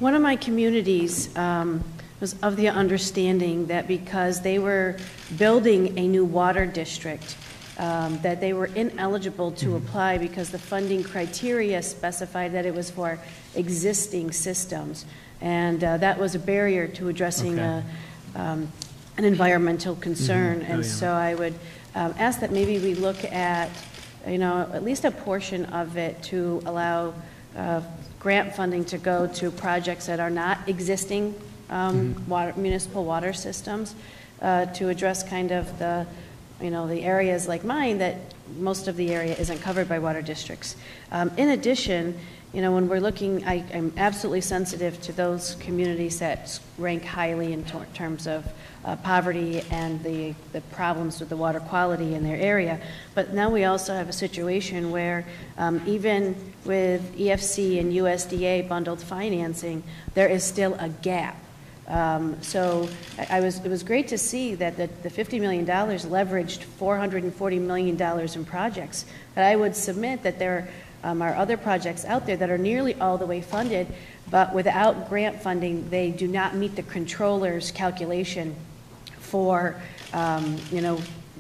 One of my communities was of the understanding that because they were building a new water district, that they were ineligible to apply because the funding criteria specified that it was for existing systems. And that was a barrier to addressing an environmental concern. And so I would ask that maybe we look at, at least a portion of it to allow grant funding to go to projects that are not existing municipal water systems, to address kind of the areas like mine that most of the area isn't covered by water districts. In addition, when we're looking, I'm absolutely sensitive to those communities that rank highly in terms of poverty and the problems with the water quality in their area. But now we also have a situation where even with EFC and USDA bundled financing, there is still a gap. So it was great to see that the $50 million leveraged $440 million in projects. But I would submit that there are other projects out there that are nearly all the way funded, but without grant funding, they do not meet the controller's calculation for,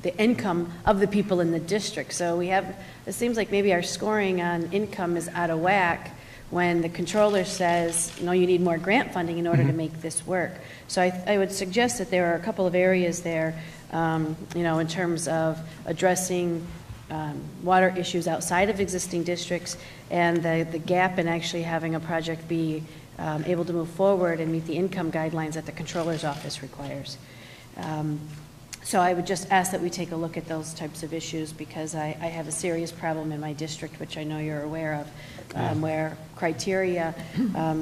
the income of the people in the district. So it seems like maybe our scoring on income is out of whack when the controller says, no, you need more grant funding in order to make this work. So I would suggest that there are a couple of areas there, in terms of addressing water issues outside of existing districts and the gap in actually having a project be able to move forward and meet the income guidelines that the controller's office requires. So I would just ask that we take a look at those types of issues, because I have a serious problem in my district, which I know you're aware of, where criteria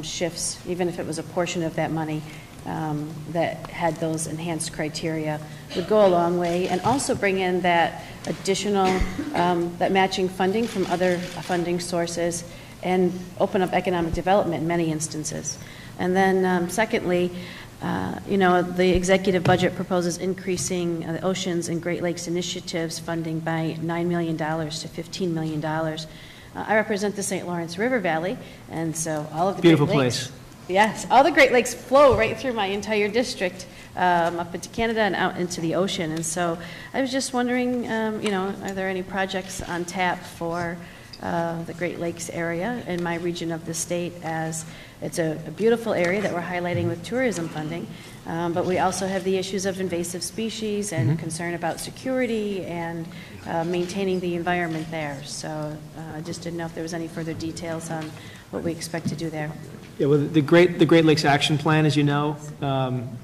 shifts, even if it was a portion of that money that had those enhanced criteria, would go a long way, and also bring in that additional, that matching funding from other funding sources and open up economic development in many instances. And then secondly, the executive budget proposes increasing the Oceans and Great Lakes Initiatives funding by $9 million to $15 million. I represent the St. Lawrence River Valley, and so all of the beautiful Great Lakes, place. Yes, all the Great Lakes flow right through my entire district, up into Canada and out into the ocean. And so I was just wondering, are there any projects on tap for the Great Lakes area in my region of the state, as it's a beautiful area that we're highlighting with tourism funding, but we also have the issues of invasive species and concern about security and maintaining the environment there. So I just didn't know if there was any further details on what we expect to do there. Yeah, well, the Great Lakes Action Plan, as you know,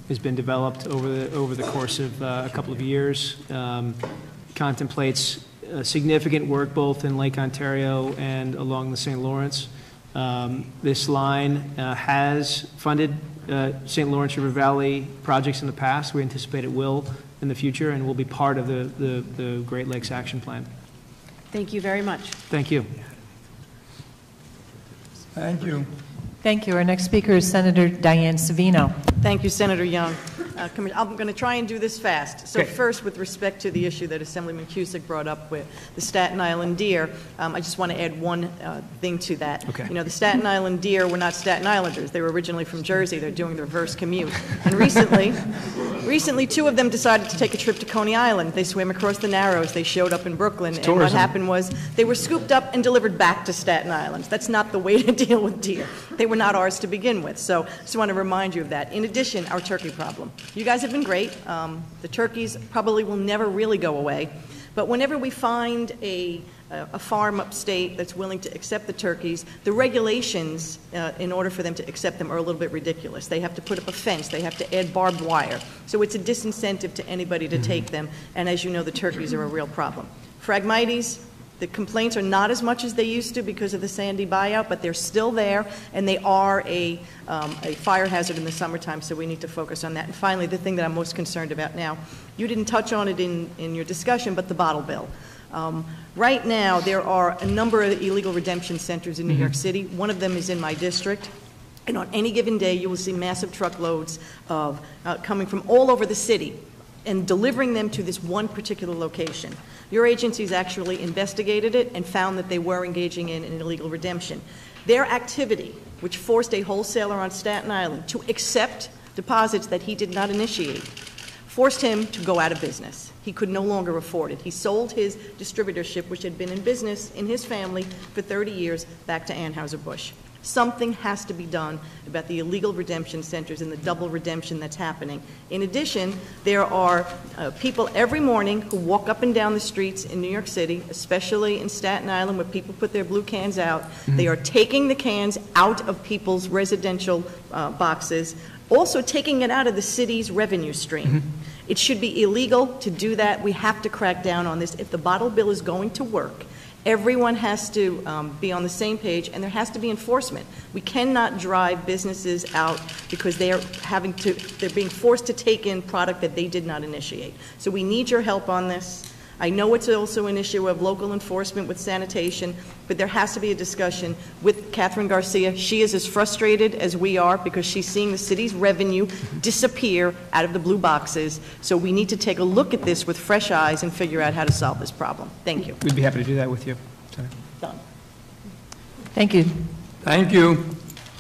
has been developed over the course of a couple of years. Contemplates significant work both in Lake Ontario and along the St. Lawrence. This line has funded St. Lawrence River Valley projects in the past. We anticipate it will in the future, and will be part of the Great Lakes Action Plan. Thank you very much. Thank you. Thank you. Thank you. Our next speaker is Senator Diane Savino. Thank you, Senator Young. I'm going to try and do this fast. So first, with respect to the issue that Assemblyman Cusick brought up with the Staten Island deer, I just want to add one thing to that. Okay. The Staten Island deer were not Staten Islanders. They were originally from Jersey. They're doing the reverse commute. And recently, two of them decided to take a trip to Coney Island. They swam across the Narrows. They showed up in Brooklyn. And what happened was they were scooped up and delivered back to Staten Island. That's not the way to deal with deer. They were not ours to begin with. So I just want to remind you of that. In addition, our turkey problem. You guys have been great. The turkeys probably will never really go away. But whenever we find a farm upstate that's willing to accept the turkeys, the regulations in order for them to accept them are a little bit ridiculous. They have to put up a fence. They have to add barbed wire. So it's a disincentive to anybody to take them. And as you know, the turkeys are a real problem. Phragmites, the complaints are not as much as they used to because of the Sandy buyout, but they're still there, and they are a fire hazard in the summertime, so we need to focus on that. And finally, the thing that I'm most concerned about now, you didn't touch on it in your discussion, but the bottle bill. Right now, there are a number of illegal redemption centers in New York City. One of them is in my district. And on any given day, you will see massive truckloads of coming from all over the city and delivering them to this one particular location. Your agencies actually investigated it and found that they were engaging in an illegal redemption. Their activity, which forced a wholesaler on Staten Island to accept deposits that he did not initiate, forced him to go out of business. He could no longer afford it. He sold his distributorship, which had been in business in his family for 30 years, back to Anheuser-Busch. Something has to be done about the illegal redemption centers and the double redemption that's happening. In addition, there are people every morning who walk up and down the streets in New York City, especially in Staten Island where people put their blue cans out. They are taking the cans out of people's residential boxes, also taking it out of the city's revenue stream. It should be illegal to do that. We have to crack down on this. If the bottle bill is going to work, everyone has to be on the same page, and there has to be enforcement. We cannot drive businesses out because they're being forced to take in product that they did not initiate. So we need your help on this. I know it's also an issue of local enforcement with sanitation, but there has to be a discussion with Catherine Garcia. She is as frustrated as we are because she's seeing the city's revenue disappear out of the blue boxes. So we need to take a look at this with fresh eyes and figure out how to solve this problem. Thank you. We'd be happy to do that with you. Done. Thank you. Thank you.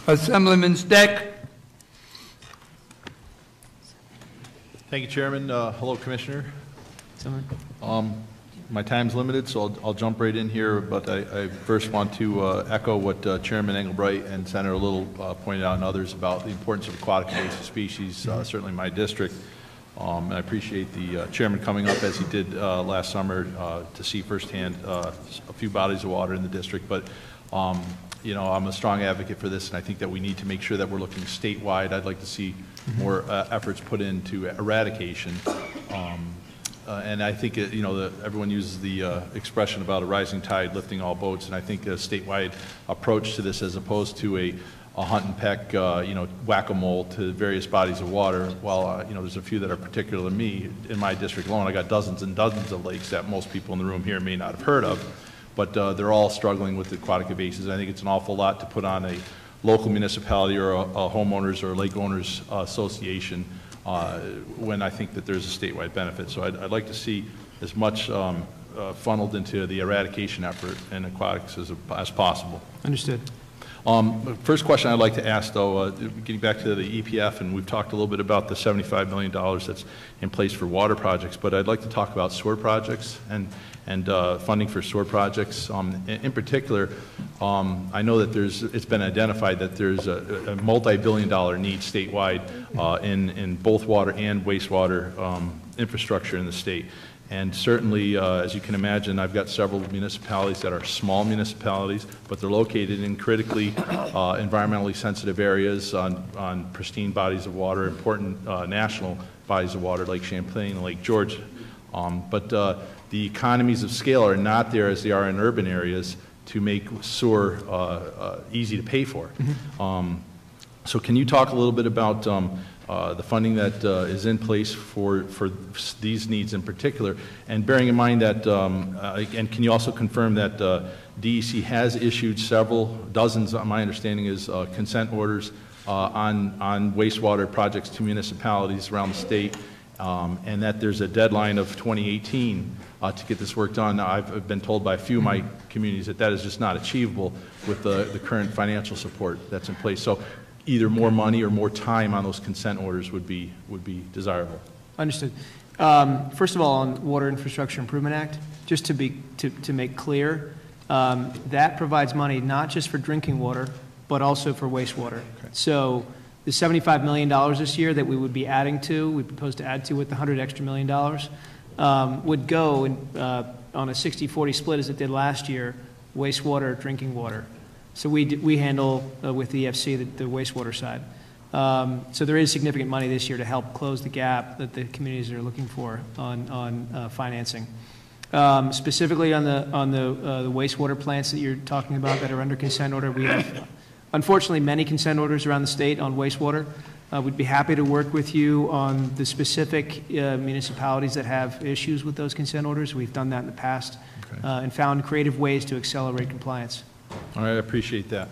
Assemblyman Steck. Thank you, Chairman. Hello, Commissioner. Someone? My time's limited, so I'll jump right in here, but I first want to echo what Chairman Engelbright and Senator Little pointed out and others about the importance of aquatic invasive species, certainly in my district. And I appreciate the Chairman coming up, as he did last summer, to see firsthand a few bodies of water in the district. But you know, I'm a strong advocate for this, and I think that we need to make sure that we're looking statewide. I'd like to see more efforts put into eradication. And I think, you know, everyone uses the expression about a rising tide lifting all boats, and I think a statewide approach to this, as opposed to a hunt and peck, you know, whack-a-mole to various bodies of water. While, you know, there's a few that are particular to me. In my district alone, I got dozens and dozens of lakes that most people in the room here may not have heard of, but they're all struggling with aquatic invasives. I think it's an awful lot to put on a local municipality or a homeowners or lake owners association when I think that there's a statewide benefit. So I'd like to see as much funneled into the eradication effort in aquatics as possible. Understood. First question I'd like to ask, though, getting back to the EPF, and we've talked a little bit about the $75 million that's in place for water projects, but I'd like to talk about sewer projects and funding for sewer projects. In particular, I know that it's been identified that there's a multi-billion-dollar need statewide in both water and wastewater infrastructure in the state. And certainly, as you can imagine, I've got several municipalities that are small municipalities, but they're located in critically environmentally sensitive areas on pristine bodies of water, important national bodies of water like Champlain and Lake George. But the economies of scale are not there as they are in urban areas to make sewer easy to pay for. So can you talk a little bit about the funding that is in place for these needs in particular, and bearing in mind that, and can you also confirm that DEC has issued several dozens, my understanding is, consent orders on wastewater projects to municipalities around the state, and that there's a deadline of 2018 to get this work done. Now, I've been told by a few of my communities that is just not achievable with the current financial support that's in place. So either more money or more time on those consent orders would be desirable. Understood. First of all, on Water Infrastructure Improvement Act, just to make clear, that provides money not just for drinking water, but also for wastewater. Okay. So the $75 million this year that we would be adding to, we propose to add to with the $100 extra million, would go on a 60-40 split as it did last year, wastewater, drinking water. So we handle with the EFC the wastewater side. So there is significant money this year to help close the gap that the communities are looking for on financing. Specifically on the wastewater plants that you're talking about that are under consent order, we have unfortunately many consent orders around the state on wastewater. We'd be happy to work with you on the specific municipalities that have issues with those consent orders. We've done that in the past, okay, and found creative ways to accelerate compliance. All right, I appreciate that.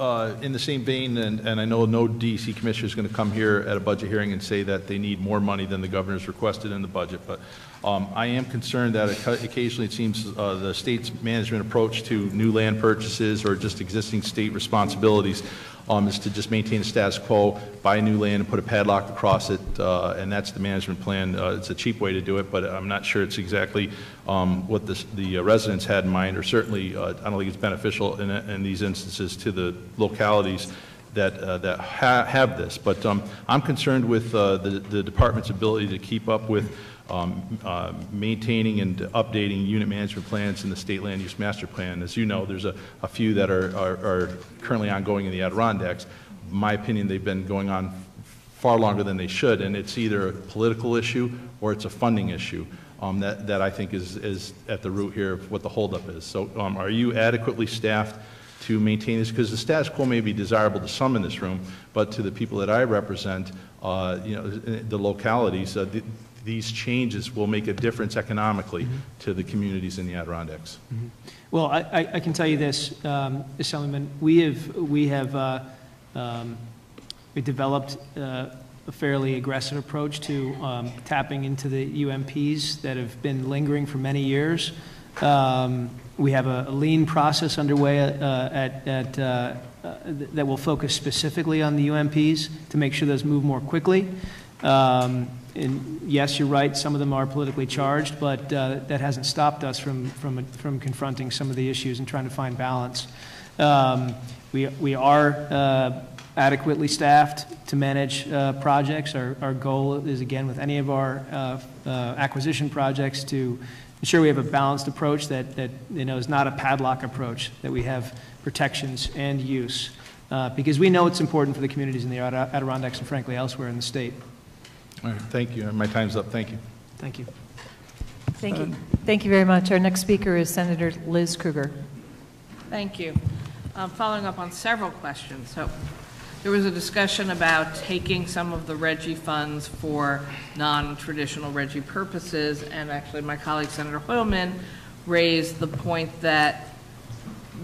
In the same vein, and I know no DEC commissioner is going to come here at a budget hearing and say that they need more money than the governor's requested in the budget, but I am concerned that occasionally it seems the state's management approach to new land purchases or just existing state responsibilities is to just maintain the status quo, buy new land and put a padlock across it, and that's the management plan. It's a cheap way to do it, but I'm not sure it's exactly what the residents had in mind, or certainly I don't think it's beneficial in these instances to the localities that have this. But I'm concerned with the department's ability to keep up with maintaining and updating unit management plans in the state land use master plan. As you know, there's a few that are currently ongoing in the Adirondacks. In my opinion, they've been going on far longer than they should, and it's either a political issue or it's a funding issue that I think is at the root here of what the holdup is. So are you adequately staffed to maintain this? Because the status quo may be desirable to some in this room, but to the people that I represent, you know, the localities, these changes will make a difference economically to the communities in the Adirondacks. Well, I can tell you this, Assemblyman, we developed a fairly aggressive approach to tapping into the UMPs that have been lingering for many years. We have a lean process underway that will focus specifically on the UMPs to make sure those move more quickly. And yes, you're right, some of them are politically charged, but that hasn't stopped us from confronting some of the issues and trying to find balance. We are adequately staffed to manage projects. Our goal is, again, with any of our acquisition projects, to ensure we have a balanced approach that you know, is not a padlock approach, that we have protections and use, because we know it's important for the communities in the Adirondacks and, frankly, elsewhere in the state. All right, thank you. My time's up. Thank you. Thank you. Thank you. Thank you very much. Our next speaker is Senator Liz Krueger. Thank you. Following up on several questions. So there was a discussion about taking some of the RGGI funds for non-traditional RGGI purposes, and actually my colleague Senator Hoylman raised the point that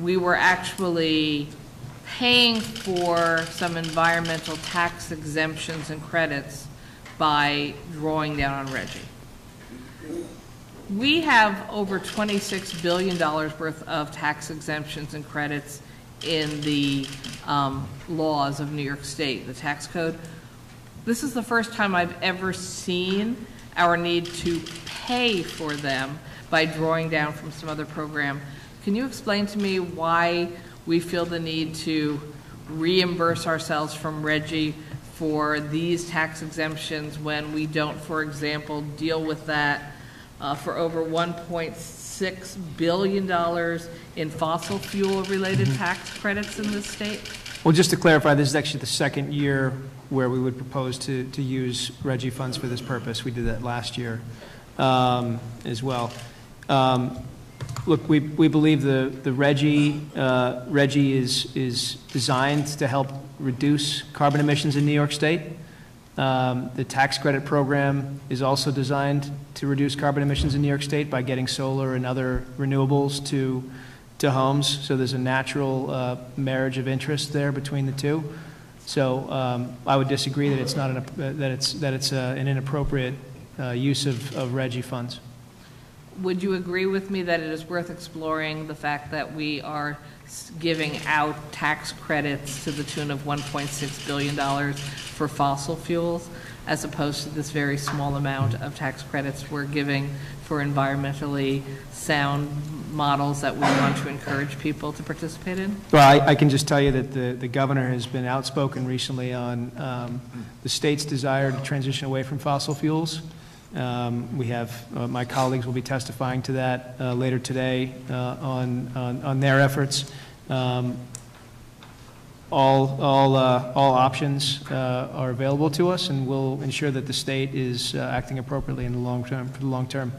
we were actually paying for some environmental tax exemptions and credits by drawing down on RGGI. We have over $26 billion worth of tax exemptions and credits in the laws of New York State, the tax code. This is the first time I've ever seen our need to pay for them by drawing down from some other program. Can you explain to me why we feel the need to reimburse ourselves from RGGI for these tax exemptions when we don't, for example, deal with that for over $1.6 billion in fossil fuel-related tax credits in this state? Well, just to clarify, this is actually the second year where we would propose to use RGGI funds for this purpose. We did that last year as well. Look, we believe the RGGI is designed to help reduce carbon emissions in New York State. The tax credit program is also designed to reduce carbon emissions in New York State by getting solar and other renewables to homes. So there's a natural marriage of interest there between the two. So I would disagree that it's not an inappropriate use of RGGI funds. Would you agree with me that it is worth exploring the fact that we are giving out tax credits to the tune of $1.6 billion for fossil fuels, as opposed to this very small amount of tax credits we're giving for environmentally sound models that we want to encourage people to participate in? Well, I can just tell you that the governor has been outspoken recently on the state's desire to transition away from fossil fuels. We have my colleagues will be testifying to that later today on their efforts. All options are available to us, and we'll ensure that the state is acting appropriately in the long term. For the long term.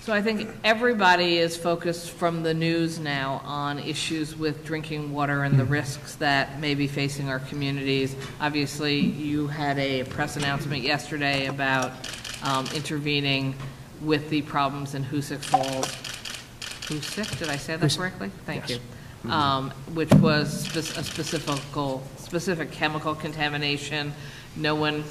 So I think everybody is focused from the news now on issues with drinking water and the risks that may be facing our communities. Obviously, you had a press announcement yesterday about intervening with the problems in Hoosick Falls. Hoosick, did I say that correctly? Thank you. which was a specific chemical contamination. No one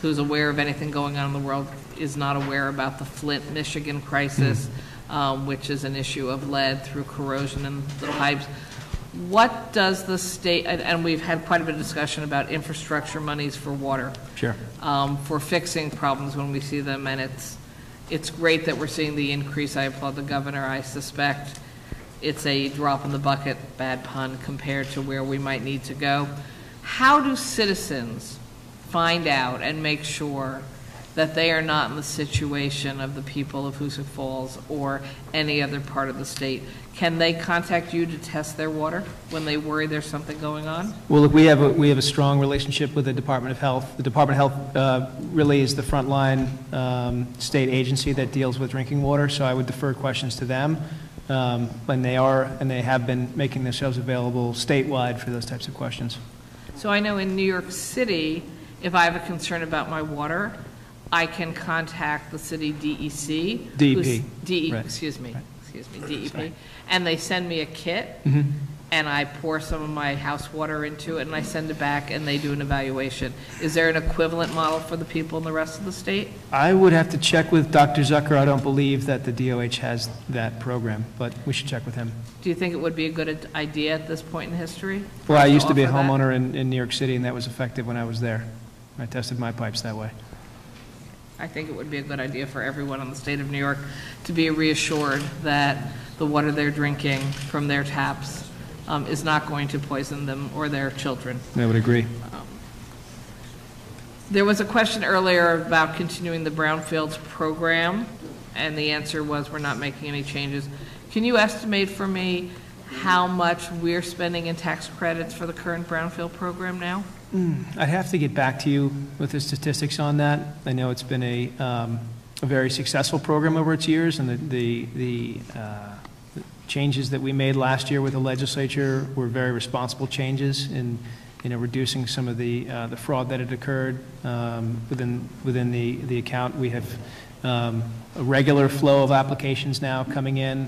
who's aware of anything going on in the world is not aware about the Flint, Michigan crisis, which is an issue of lead through corrosion in the pipes. What does the state, and we've had quite a bit of discussion about infrastructure monies for water. Sure. For fixing problems when we see them, and it's great that we're seeing the increase. I applaud the governor. I suspect it's a drop in the bucket, bad pun, compared to where we might need to go. How do citizens find out and make sure that they are not in the situation of the people of Hoosick Falls or any other part of the state? Can they contact you to test their water when they worry there's something going on? Well, look, we have a strong relationship with the Department of Health. The Department of Health really is the frontline state agency that deals with drinking water, so I would defer questions to them. And they have been making themselves available statewide for those types of questions. So I know in New York City, if I have a concern about my water, I can contact the city DEC. DEP. Right. Excuse me, DEP. Sorry. And they send me a kit, and I pour some of my house water into it, and I send it back, and they do an evaluation. Is there an equivalent model for the people in the rest of the state? I would have to check with Dr. Zucker. I don't believe that the DOH has that program, but we should check with him. Do you think it would be a good idea at this point in history? Well, I used to be a homeowner in New York City, and that was effective when I was there. I tested my pipes that way. I think it would be a good idea for everyone in the state of New York to be reassured that the water they're drinking from their taps is not going to poison them or their children. I would agree. There was a question earlier about continuing the brownfields program, and the answer was we're not making any changes. Can you estimate for me how much we're spending in tax credits for the current brownfield program now? I'd have to get back to you with the statistics on that. I know it's been a very successful program over its years, and the changes that we made last year with the legislature were very responsible changes in reducing some of the fraud that had occurred within the account. We have a regular flow of applications now coming in.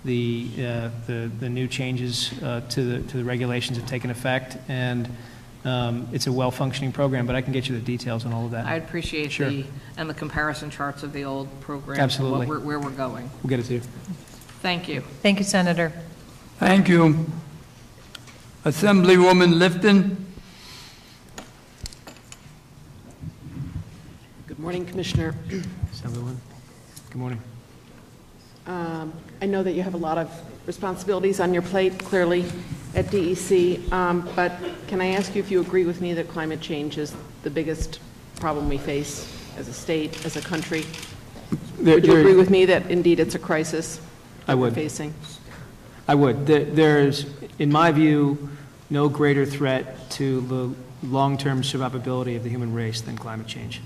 The new changes to the regulations have taken effect, and it's a well-functioning program, but I can get you the details on all of that. I'd appreciate Sure. the comparison charts of the old program. Absolutely. And where we're going. We'll get it to you. Thank you. Thank you, Senator. Thank you. Assemblywoman Lifton. Good morning, Commissioner. Assemblywoman. Good morning. I know that you have a lot of responsibilities on your plate, clearly, at DEC, but can I ask you if you agree with me that climate change is the biggest problem we face as a state, as a country? Would you agree with me that indeed it's a crisis that we're facing? I would. There's, in my view, no greater threat to the long-term survivability of the human race than climate change.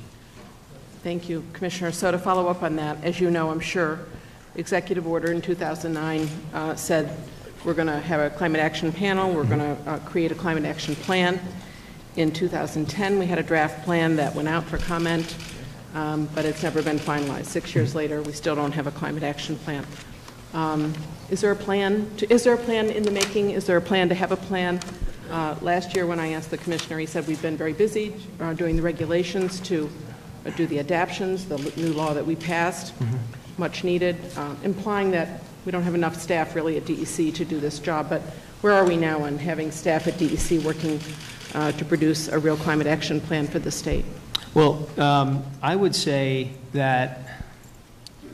Thank you, Commissioner. So to follow up on that, as you know, I'm sure, executive order in 2009 said we're going to have a climate action panel, we're going to create a climate action plan. In 2010, we had a draft plan that went out for comment, but it's never been finalized. 6 years later, we still don't have a climate action plan. Is there a plan? Is there a plan in the making? Is there a plan to have a plan? Last year, when I asked the commissioner, he said we've been very busy doing the regulations to do the adaptions, the new law that we passed. Much needed, implying that we don't have enough staff really at DEC to do this job, but where are we now on having staff at DEC working to produce a real climate action plan for the state? Well, I would say that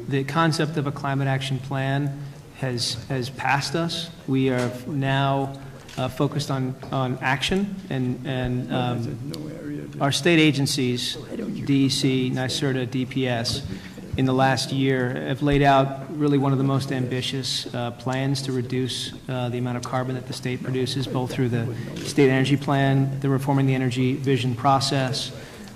the concept of a climate action plan has passed us. We are now focused on action, and our state agencies, DEC, NYSERDA, DPS, in the last year have laid out really one of the most ambitious plans to reduce the amount of carbon that the state produces, both through the state energy plan, the reforming the energy vision process,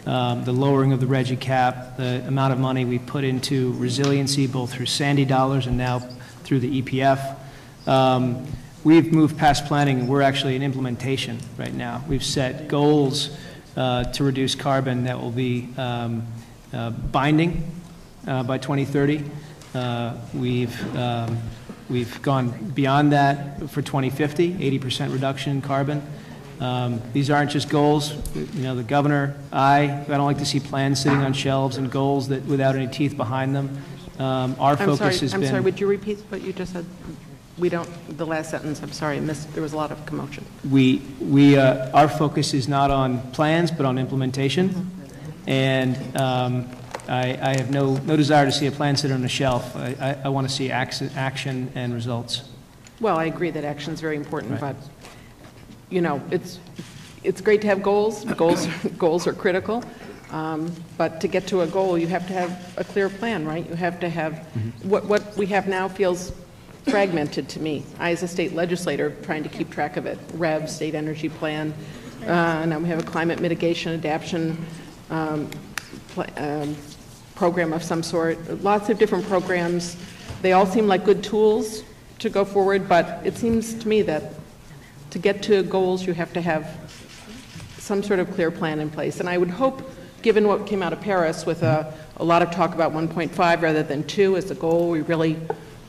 the lowering of the RGGI cap, the amount of money we put into resiliency, both through Sandy dollars and now through the EPF. We've moved past planning, and we're actually in implementation right now. We've set goals to reduce carbon that will be binding by 2030. We've We've gone beyond that for 2050, 80% reduction in carbon. These aren't just goals. You know, the governor, I don't like to see plans sitting on shelves and goals that without any teeth behind them. Our focus has been... I'm sorry, would you repeat what you just said? We don't, the last sentence, I'm sorry, I missed, there was a lot of commotion. Our focus is not on plans, but on implementation. And I have no desire to see a plan sit on a shelf. I want to see action and results. Well, I agree that action is very important, Right. but, you know, it's great to have goals. Goals are critical. But to get to a goal, you have to have a clear plan, right? You have to have, what we have now feels fragmented to me. I, as a state legislator, trying to keep track of it. REV, State Energy Plan, now we have a climate mitigation adaptation program of some sort. Lots of different programs. They all seem like good tools to go forward, but it seems to me that to get to goals, you have to have some sort of clear plan in place. And I would hope, given what came out of Paris with a lot of talk about 1.5 rather than 2 as the goal, we really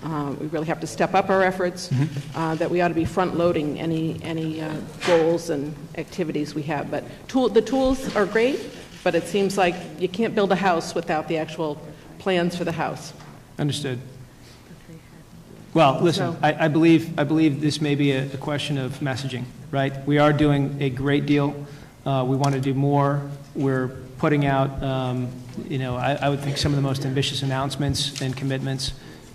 have to step up our efforts, that we ought to be front-loading any goals and activities we have. But the tools are great, but it seems like you can't build a house without the actual plans for the house. Understood. Well, listen, So- I believe this may be a question of messaging, right? We are doing a great deal. We want to do more. We're putting out, I would think some of the most ambitious announcements and commitments.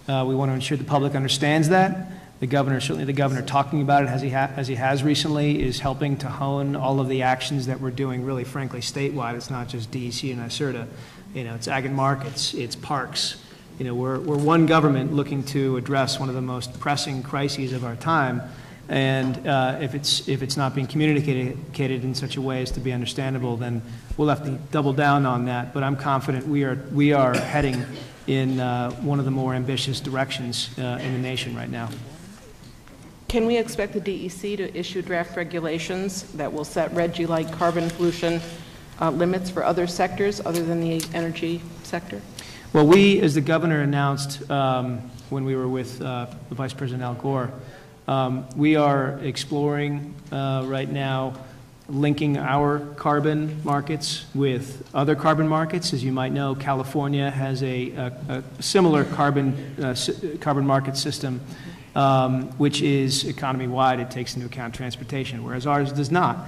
We want to ensure the public understands that. The governor, certainly the governor talking about it as he has recently, is helping to hone all of the actions that we're doing, really, frankly, statewide. It's not just DEC and NYSERDA. It's ag and markets, it's parks. We're one government looking to address one of the most pressing crises of our time. And if it's not being communicated in such a way as to be understandable, then we'll have to double down on that. But I'm confident we are heading in one of the more ambitious directions in the nation right now. Can we expect the DEC to issue draft regulations that will set RGGI-like carbon pollution limits for other sectors other than the energy sector? Well, we, as the governor announced when we were with Vice President Al Gore, we are exploring right now linking our carbon markets with other carbon markets. As you might know, California has a similar carbon market system, which is economy-wide. It takes into account transportation, whereas ours does not.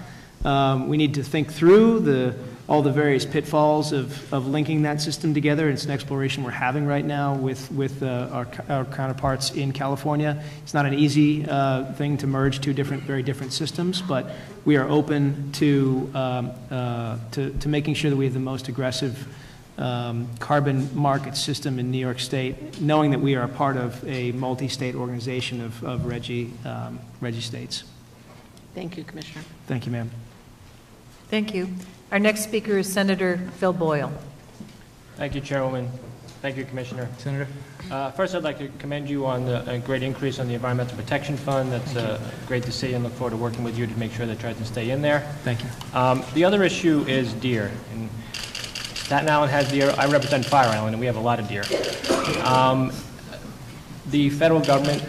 We need to think through all the various pitfalls of linking that system together. It's an exploration we're having right now with our counterparts in California. It's not an easy thing to merge two very different systems, but we are open to making sure that we have the most aggressive carbon market system in New York State, knowing that we are a part of a multi-state organization of RGGI states. Thank you, Commissioner. Thank you, ma'am. Thank you. Our next speaker is Senator Phil Boyle. Thank you, Chairwoman. Thank you, Commissioner. Senator? First, I'd like to commend you on a great increase on the Environmental Protection Fund. That's great to see, and look forward to working with you to make sure that tries to stay in there. Thank you. The other issue is deer. And Staten Island has deer. I represent Fire Island, and we have a lot of deer. The federal government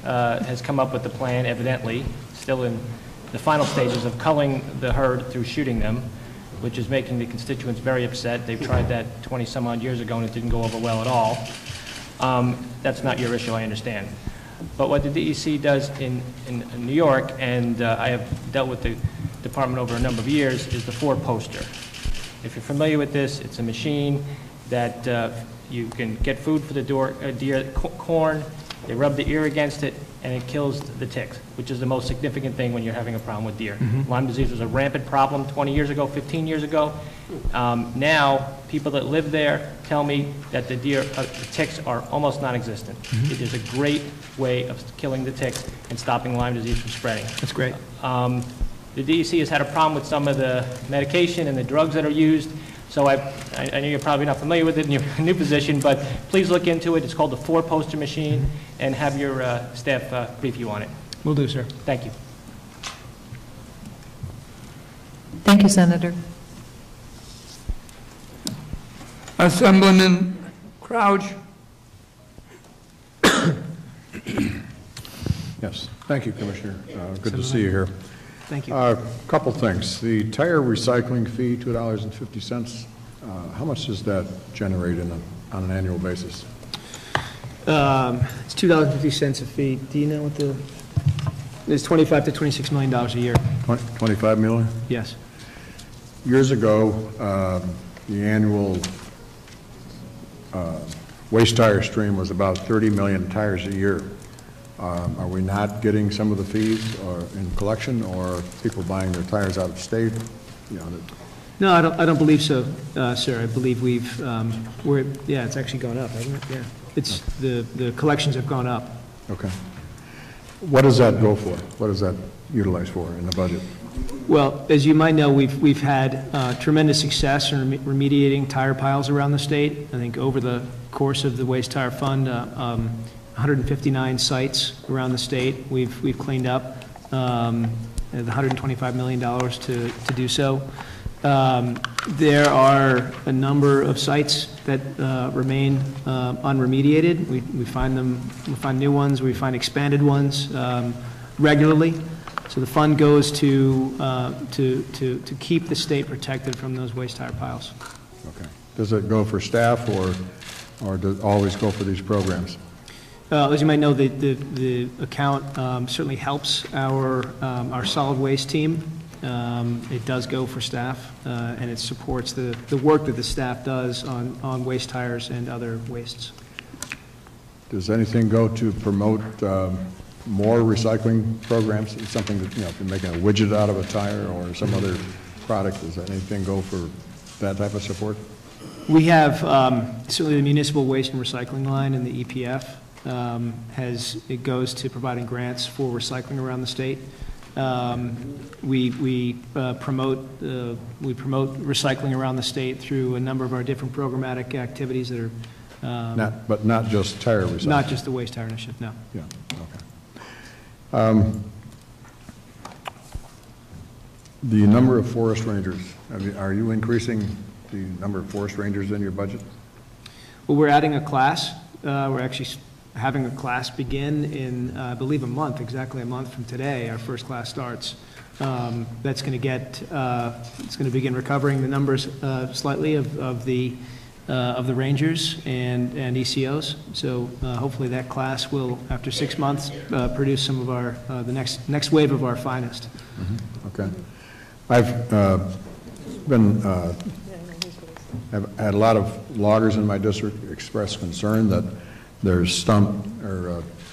has come up with a plan, evidently, still in the final stages of culling the herd through shooting them, which is making the constituents very upset. They've tried that 20-some-odd years ago, and it didn't go over well at all. That's not your issue, I understand. But what the DEC does in New York, and I have dealt with the department over a number of years, is the four-poster. If you're familiar with this, it's a machine that you can get food for the deer, corn, they rub the ear against it, and it kills the ticks, which is the most significant thing when you're having a problem with deer. Lyme disease was a rampant problem 20 years ago, 15 years ago. Now, people that live there tell me that the ticks are almost non-existent. It is a great way of killing the ticks and stopping Lyme disease from spreading. That's great. The DEC has had a problem with some of the medication and the drugs that are used. So I know you're probably not familiar with it in your new position, but please look into it. It's called the four-poster machine, and have your staff brief you on it. Will do, sir. Thank you. Thank you, Senator. Assemblyman Crouch. Yes, thank you, Commissioner. Good to see you here. Thank you. Couple things. The tire recycling fee, $2.50. How much does that generate on an annual basis? It's $2.50 a fee. Do you know what it's $25 to $26 million a year. 25 million? Yes. Years ago, the annual waste tire stream was about 30 million tires a year. Are we not getting some of the fees or in collection, or people buying their tires out of state? You know, No, I don't believe so, sir. I believe it's actually gone up, hasn't it? Yeah. It's, the collections have gone up. okay. What does that go for? What does that utilize for in the budget? Well, as you might know, we've had tremendous success in remediating tire piles around the state. I think over the course of the Waste Tire Fund, 159 sites around the state we've cleaned up, the $125 million to do so. There are a number of sites that remain unremediated. We find new ones, we find expanded ones regularly. So the fund goes to keep the state protected from those waste tire piles. Okay. Does it go for staff, or does it always go for these programs? As you might know, the account certainly helps our solid waste team. It does go for staff, and it supports the work that the staff does on waste tires and other wastes. Does anything go to promote more recycling programs? Something that, if you're making a widget out of a tire or some other product, does anything go for that type of support? We have certainly the municipal waste and recycling line, and the EPF it goes to providing grants for recycling around the state. We promote recycling around the state through a number of our different programmatic activities that are but not just tire recycling. Not just the waste tire initiative. No. Yeah. Okay. The number of forest rangers. Are you increasing the number of forest rangers in your budget? Well, we're adding a class. We're actually having a class begin in, I believe, exactly a month from today. Our first class starts. That's going to it's going to begin recovering the numbers slightly of the rangers and ECOs. So hopefully that class will, after 6 months, produce some of our the next wave of our finest. Mm-hmm. Okay. I've had a lot of loggers in my district express concern that there's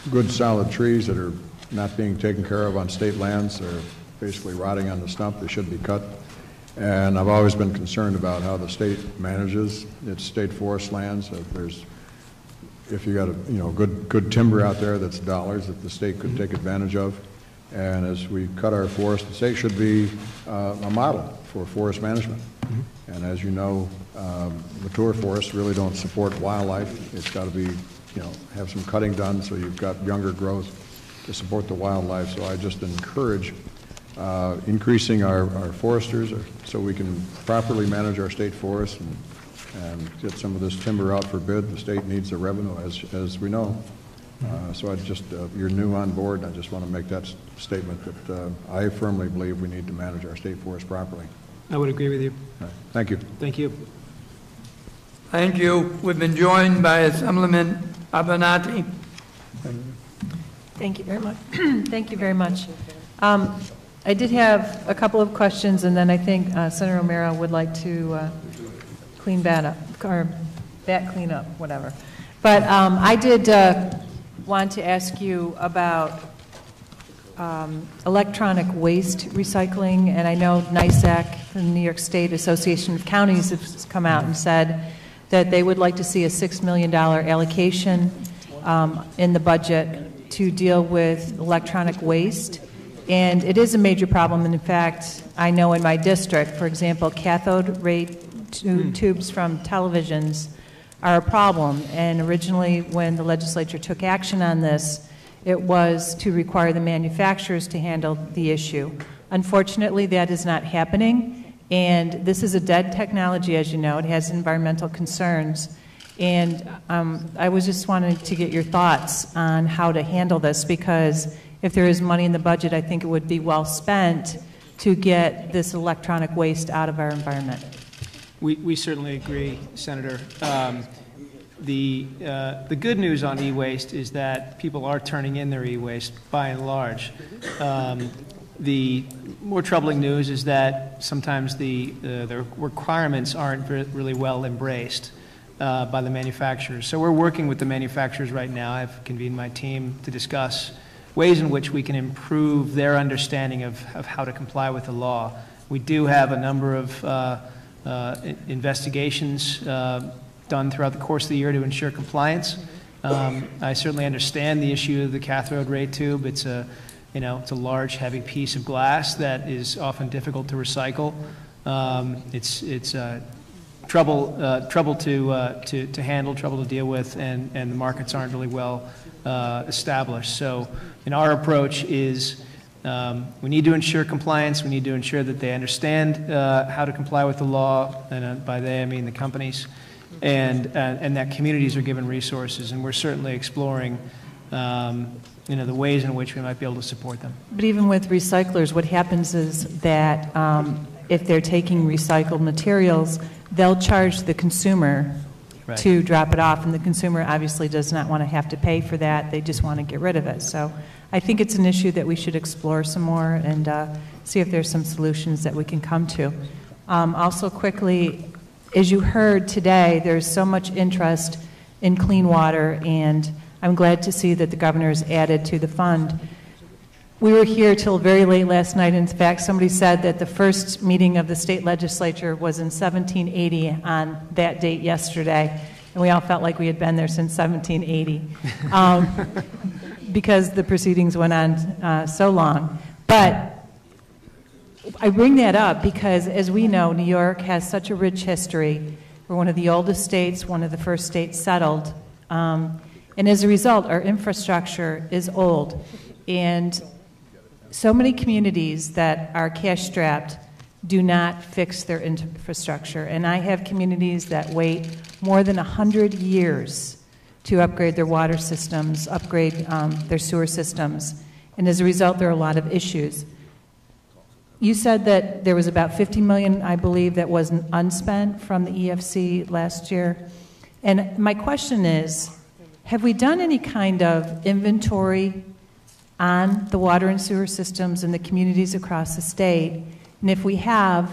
good solid trees that are not being taken care of on state lands. They're basically rotting on the stump. They should be cut. And I've always been concerned about how the state manages its state forest lands. If you got good timber out there that's dollars that the state could take advantage of. And as we cut our forest, the state should be a model for forest management. Mm-hmm. And as you know, mature forests really don't support wildlife. It's got to be, have some cutting done so you've got younger growth to support the wildlife. So I just encourage increasing our foresters so we can properly manage our state forests and get some of this timber out for bid. The state needs the revenue, as we know. So I just, you're new on board, and I just want to make that statement that I firmly believe we need to manage our state forest properly. I would agree with you. Right. Thank you. Thank you. Thank you. We've been joined by Assemblyman Abenati. Thank you very much. Thank you very much. I did have a couple of questions, and then I think Senator O'Mara would like to clean that up, or clean up, whatever. But I did want to ask you about electronic waste recycling, and I know NYSAC, the New York State Association of Counties, has come out and said that they would like to see a $6 million allocation in the budget to deal with electronic waste. And it is a major problem. And in fact, I know in my district, for example, cathode ray tubes from televisions are a problem. And originally, when the legislature took action on this, it was to require the manufacturers to handle the issue. Unfortunately, that is not happening. And this is a dead technology, as you know. It has environmental concerns. And I was just wanting to get your thoughts on how to handle this, because if there is money in the budget, I think it would be well spent to get this electronic waste out of our environment. We certainly agree, Senator. The good news on e-waste is that people are turning in their e-waste by and large. The more troubling news is that sometimes the requirements aren't really well embraced by the manufacturers. So we're working with the manufacturers right now. I've convened my team to discuss ways in which we can improve their understanding of how to comply with the law. We do have a number of investigations done throughout the course of the year to ensure compliance. I certainly understand the issue of the cathode ray tube. It's a large, heavy piece of glass that is often difficult to recycle. It's trouble to handle, trouble to deal with, and the markets aren't really well established. So, our approach is we need to ensure compliance. We need to ensure that they understand how to comply with the law, and by they I mean the companies, and that communities are given resources. And we're certainly exploring the ways in which we might be able to support them. But even with recyclers, what happens is that if they're taking recycled materials, they'll charge the consumer to drop it off, and the consumer obviously does not want to have to pay for that. They just want to get rid of it. So I think it's an issue that we should explore some more and see if there's some solutions that we can come to. Also quickly, as you heard today, there's so much interest in clean water, and I'm glad to see that the governor has added to the fund. We were here till very late last night. In fact, somebody said that the first meeting of the state legislature was in 1780 on that date yesterday, and we all felt like we had been there since 1780 because the proceedings went on so long. But I bring that up because, as we know, New York has such a rich history. We're one of the oldest states, one of the first states settled. And as a result, our infrastructure is old. And so many communities that are cash-strapped do not fix their infrastructure. And I have communities that wait more than 100 years to upgrade their water systems, upgrade their sewer systems. And as a result, there are a lot of issues. You said that there was about $50 million, I believe, that was unspent from the EFC last year. And my question is, have we done any kind of inventory on the water and sewer systems in the communities across the state? And if we have,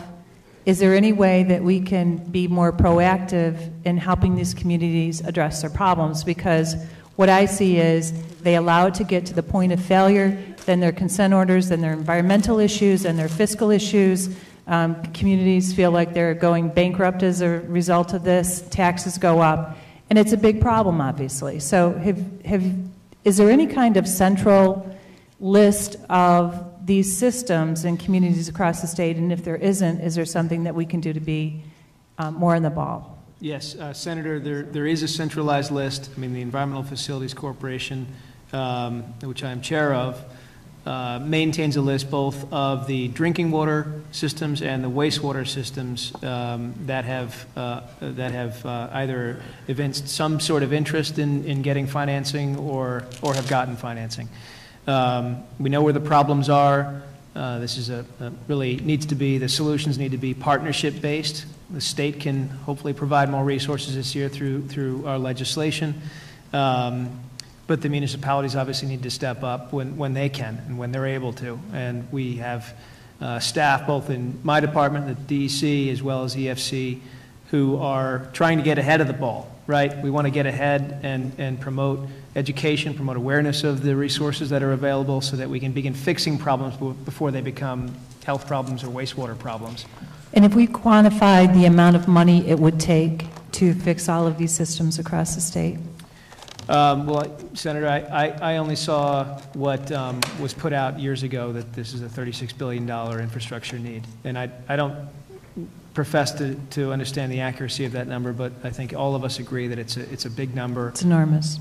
is there any way that we can be more proactive in helping these communities address their problems? Because what I see is they allow it to get to the point of failure, then their consent orders, then their environmental issues, and their fiscal issues. Communities feel like they're going bankrupt as a result of this. Taxes go up. And it's a big problem, obviously. So is there any kind of central list of these systems in communities across the state? And if there isn't, is there something that we can do to be more on the ball? Yes, Senator, there is a centralized list. I mean, the Environmental Facilities Corporation, which I'm chair of, maintains a list both of the drinking water systems and the wastewater systems that have either evinced some sort of interest in getting financing or have gotten financing. We know where the problems are. This is really needs to be, the solutions need to be partnership based. The state can hopefully provide more resources this year through our legislation. But the municipalities obviously need to step up when they can and when they're able to. And we have staff both in my department, the DEC, as well as EFC, who are trying to get ahead of the ball, right? We want to get ahead and promote education, promote awareness of the resources that are available so that we can begin fixing problems before they become health problems or wastewater problems. And if we quantified the amount of money it would take to fix all of these systems across the state? Well, Senator, I only saw what was put out years ago, that this is a $36 billion infrastructure need. And I don't profess to understand the accuracy of that number, but I think all of us agree that it's a big number. It's enormous.